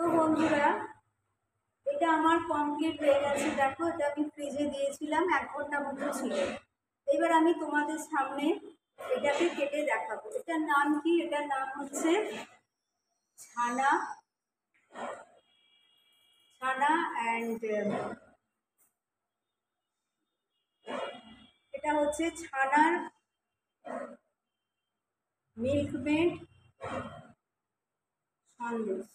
তো বন্ধুরা, এটা আমার কমপ্লিট হয়ে গেছে। দেখো, এটা আমি ফ্রিজে দিয়েছিলাম, 1 ঘন্টা মতো ছিল। এবার আমি তোমাদের সামনে এটাকে কেটে দেখাবো। এটার নাম কি? এটার নাম হচ্ছে ছানা। ছানা অ্যান্ড এটা হচ্ছে ছানার মিল্কমেড সন্দেশ।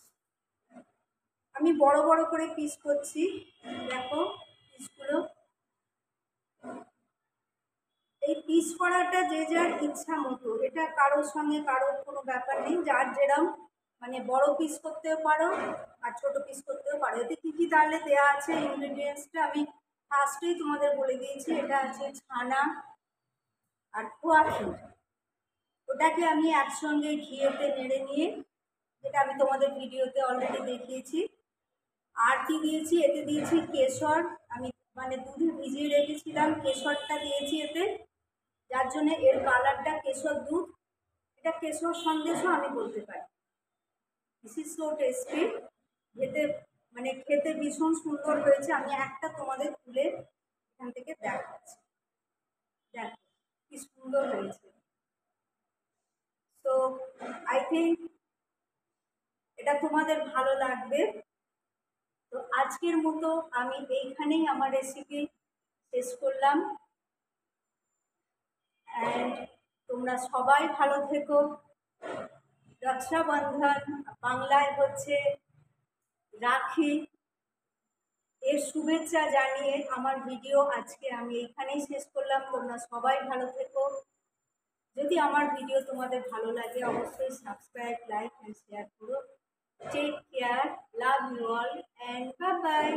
আমি বড় বড় করে পিস করছি, দেখো পিসগুলো। এই পিস করাটা যে যার ইচ্ছা মতো, এটা কারোর সঙ্গে কারোর কোনো ব্যাপার নেই। যার যেরম মানে বড় পিস করতেও পারো আর ছোট পিস করতেও পারো। এতে কী কী তাহলে দেওয়া আছে ইনগ্রিডিয়েন্টসটা আমি ফার্স্টেই তোমাদের বলে দিয়েছি। এটা আছে ছানা আর খোয়া ক্ষীর। ওটাকে আমি একসঙ্গে ঘিয়েতে নেড়ে নিয়ে, যেটা আমি তোমাদের ভিডিওতে অলরেডি দেখিয়েছি। আর কি দিয়েছি? এতে দিয়েছি কেশর। আমি মানে দুধে ভিজিয়ে রেখেছিলাম, কেশরটা দিয়েছি এতে, যার জন্য এর কালারটা কেশর দুধ। এটা কেশর সন্দেশও আমি বলতে পারি। This is so tasty. খেতে মানে খেতে ভীষণ সুন্দর হয়েছে। আমি একটা তোমাদের তুলে এখান থেকে দেখাচ্ছি, দেখো কি সুন্দর হয়েছে। তো আই থিঙ্ক এটা তোমাদের ভালো লাগবে। তো আজকের মতো আমি এইখানেই আমার রেসিপি শেষ করলাম। অ্যান্ড তোমরা সবাই ভালো থেকো। রক্ষাবন্ধন বাংলায় হচ্ছে রাখি, এর শুভেচ্ছা জানিয়ে আমার ভিডিও আজকে আমি এইখানেই শেষ করলাম। তোমরা সবাই ভালো থেকো। যদি আমার ভিডিও তোমাদের ভালো লাগে, অবশ্যই সাবস্ক্রাইব, লাইক অ্যান্ড শেয়ার করো। Take care, love you all and bye by.